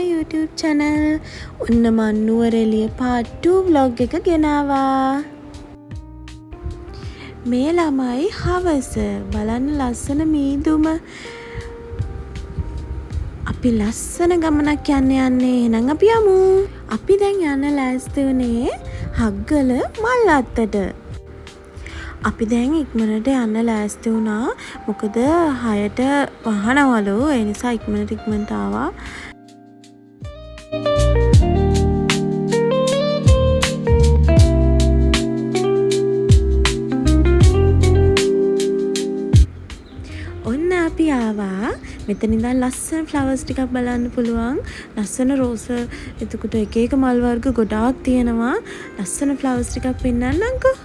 my YouTube channel. ඔන්න මන් Nuwara Eliya part 2 vlog එක ගෙනාවා. මේ ළමයි හවස බලන්න ලස්සන මීදුම. අපි ලස්සන ගමනක් යන්නේ. එහෙනම් අපි යමු. අපි දැන් යන්න ලෑස්ති වුණේ හග්ගල මල් අත්තට. අපි දැන් ඉක්මනට යන්න ලෑස්ති වුණා. මොකද 6ට වහනවලු. ඒ නිසා ඉක්මනට ආවා. ඔන්න අපි ආවා. මෙතන ඉඳන් ලස්සන ෆ්ලවර්ස් ටිකක් බලන්න පුළුවන්. ලස්සන රෝස එතකොට එක එක මල් වර්ග ගොඩාක් තියෙනවා. ලස්සන ෆ්ලවර්ස් ටිකක් පෙන්නන්නම්කෝ.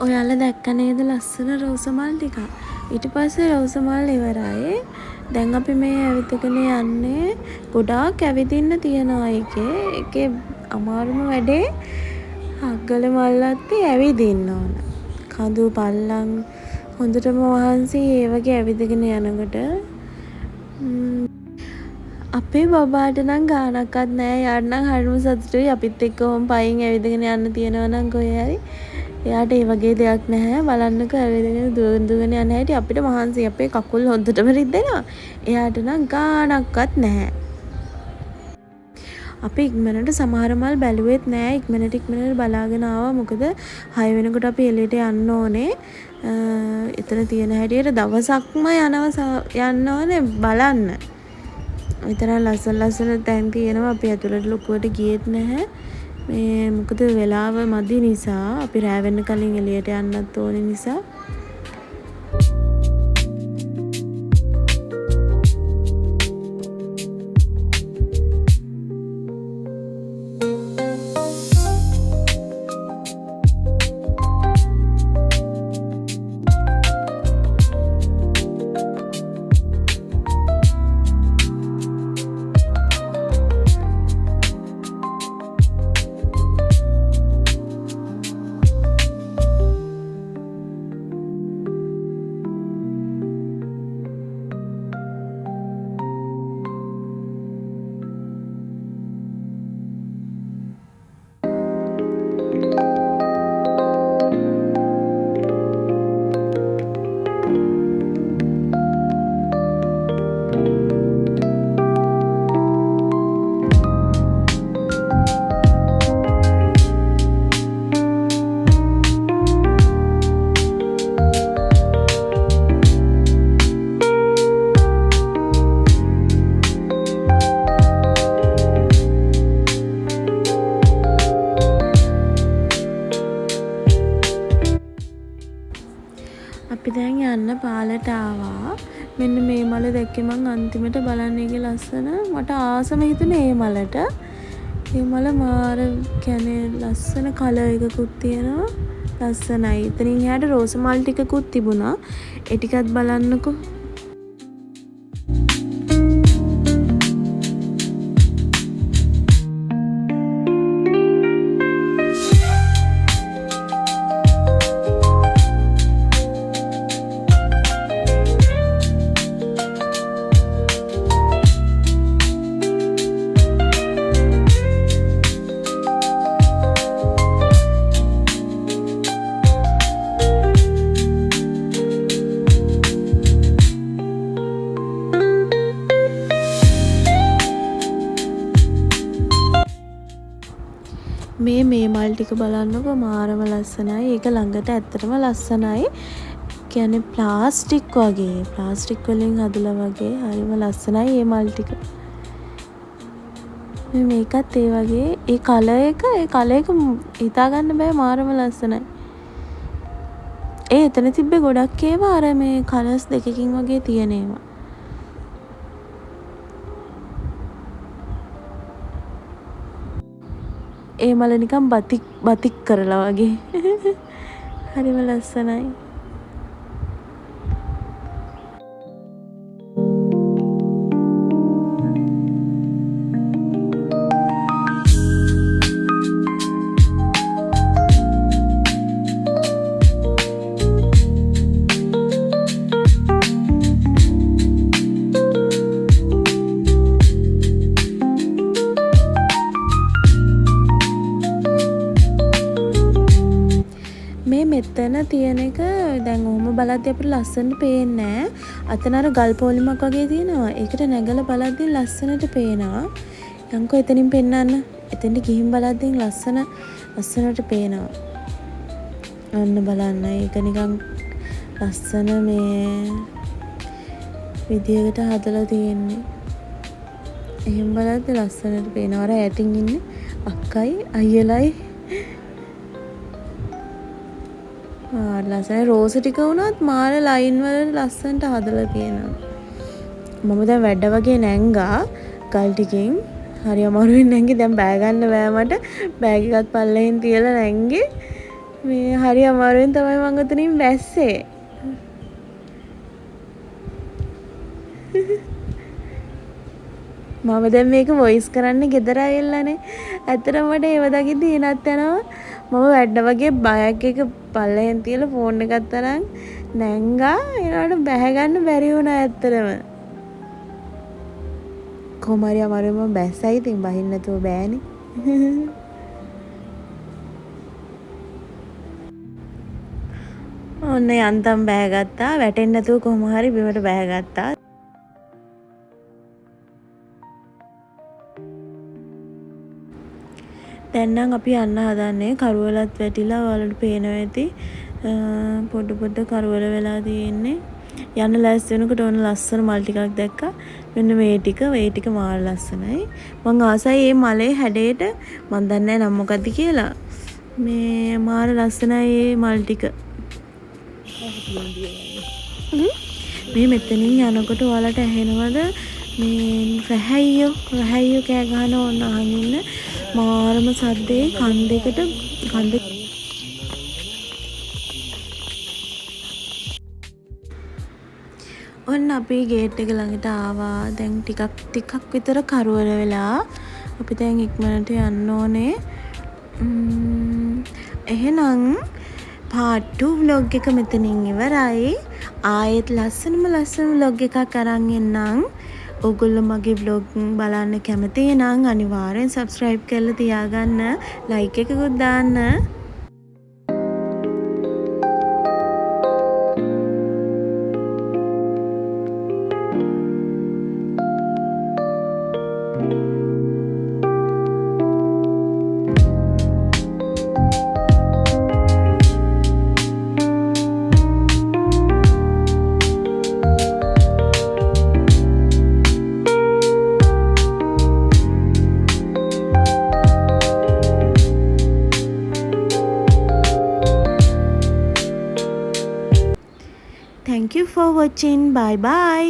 ඔයාලා දැක්ක නේද ලස්සන රෝස මල් ටික. ඊට පස්සේ රෝස මල් ඉවරයි. දැන් අපි මේ ඇවිදගෙන යන්නේ ගොඩාක් ඇවිදින්න තියනවා එකේ. ඒකේ අමාරුම වැඩේ හග්ගල මල්ලත්තේ ඇවිදින්න ඕන. කඳු පල්ලම් හොඳටම වහන්සේ ඒ වගේ ඇවිදගෙන යනකොට අපේ බබාට නම් ගානක්වත් නෑ. යාට නම් හරිම සතුටුයි අපිත් එක්ක ඔහොම පයින් ඇවිදගෙන යන්න තියනවා නම් කොහේ හරි. එයාට ඒ වගේ දෙයක් නැහැ. බලන්නකෝ ඇවිදගෙන දුවගෙන යන හැටි අපිට මහන්සි. අපේ කකුල් හොඳටම රිද්දෙනවා. එයාට නම් ගානක්වත් නැහැ. අපි ඉක්මනට සමහර මල් බැලුවෙත් නෑ. ඉක්මනට බලාගෙන ආවා. මොකද 6 වෙනකොට අපි එළියට යන්න ඕනේ. එතන තියෙන හැටියට දවසක්ම යන්න ඕනේ බලන්න. විතර ලස්සන තැන් තියෙනවා. අපි ඇතුළට ලොකුවට ගියෙත් නැහැ. මේ මොකද වෙලාව මදි නිසා අපි රෑ වෙන්න කලින් එළියට යන්නත් ඕනේ නිසා. අපි දැන් යන්න පාලට ආවා. මෙන්න මේ මල දැක්කේ මං අන්තිමට බලන්න එකේ ලස්සන. මට ආසම හිතුනේ මේ මලට. මේ මල මාර කියන්නේ ලස්සන කලර් එකකුත් තියෙනවා. ලස්සනයි. එතනින් එහාට රෝස මල් ටිකකුත් තිබුණා. ඒ ටිකත් බලන්නකෝ. මේ මල් ටික බලන්නකෝ මාරම ලස්සනයි. ඒක ළඟට ඇත්තටම ලස්සනයි. කියන්නේ ප්ලාස්ටික් වගේ. ප්ලාස්ටික් වලින් හදලා වගේ හරිම ලස්සනයි මේ මල් ටික. මේකත් ඒ වගේ ඒ කලර් එක හිතා ගන්න බෑ මාරම ලස්සනයි. එතන තිබ්බේ ගොඩක් ඒවා අර මේ කලර්ස් දෙකකින් වගේ තියෙන ඒවා. ඒ මල නිකන් බතික් කරලා වගේ. හරිම ලස්සනයි. මේ මෙතන තියෙන එක දැන් ඔහොම බලද්දී අපිට ලස්සනට පේන්නේ නැහැ. අතන අර ගල් පොලිමක් වගේ තියෙනවා. ඒකට නැගලා බලද්දී ලස්සනට පේනවා. යන්කෝ එතනින් පෙන්නන්න. එතෙන්ට ගිහින් බලද්දී ලස්සනට පේනවා. අන්න බලන්න. ඒක නිකන් ලස්සන මේ විදියකට හදලා තියෙන්නේ. එහෙම බලද්දී ලස්සනට පේනවා. අර ඈතින් ඉන්නේ අක්කයි අයියලයි ලස්සන රෝස ටික වුණත් මාල ලයින් වල ලස්සනට හදලා තියෙනවා. මම දැන් වැඩ වගේ නැංගා ගල් ටිකෙන්. හරි අමාරුවෙන් නැංගේ. දැන් බෑ ගන්න බෑ මට. බෑග් එකත් පල්ලෙන් තියලා නැංගේ. මේ හරි අමාරුවෙන් තමයි මම උතනින් බැස්සේ. මම දැන් මේක වොයිස් කරන්න ගෙදර ආයෙල්ලානේ. ඇත්තටම මට ඒව දකිද්දි එනත් යනවා. මම වැඩ වගේ බෑග් එක පල්ලෙන් තියලා ෆෝන් එකක් තරන් නැංගා. ඒනට බැහැ ගන්න බැරි වුණා ඇත්තටම. කොහොම හරි අමාරුවෙන් මම බැස්සයි. ඉතින් බහින්න නැතුව බෑනේ. ඔන්න යන්තම් බෑගත්තා. වැටෙන්නේ නැතුව කොහොම හරි බිමට බෑගත්තා. දැන් නම් අපි යන්න හදන්නේ. කරුවලත් වැටිලා ඔයාලට පේනවා ඇති. පොඩ කරුවල වෙලා තියෙන්නේ. යන්න ලෑස්ති වෙනකොට ඕන ලස්සන මල් ටිකක් දැක්කා. මෙන්න මේ ටික මාර ලස්සනයි. මං ආසයි මේ මලේ හැඩයට. මන් දන්නේ නැහැ නම් මොකද්ද කියලා. මේ මාර ලස්සනයි මේ මල් ටික. මේ මෙතනින් යනකොට ඔයාලට ඇහෙනවද මේ රැහැයියෝ කෑ ගහන ඕන අහන්න මාරම සද්දේ කන්ද ඔන්න අපි ගේට් එක ළඟට ආවා. දැන් ටිකක් විතර කරුවල වෙලා අපි දැන් ඉක්මනට යන්න ඕනේ. එහෙනම් part 2 vlog එක මෙතනින් ඉවරයි. ආයෙත් ලස්සන vlog එකක් අරන් එන්නම්. ඔයගොල්ලෝ මගේ vlog බලන්න කැමති නම් අනිවාර්යෙන් subscribe කරලා තියාගන්න. like එකකුත් දාන්න. Thank you for watching. Bye bye.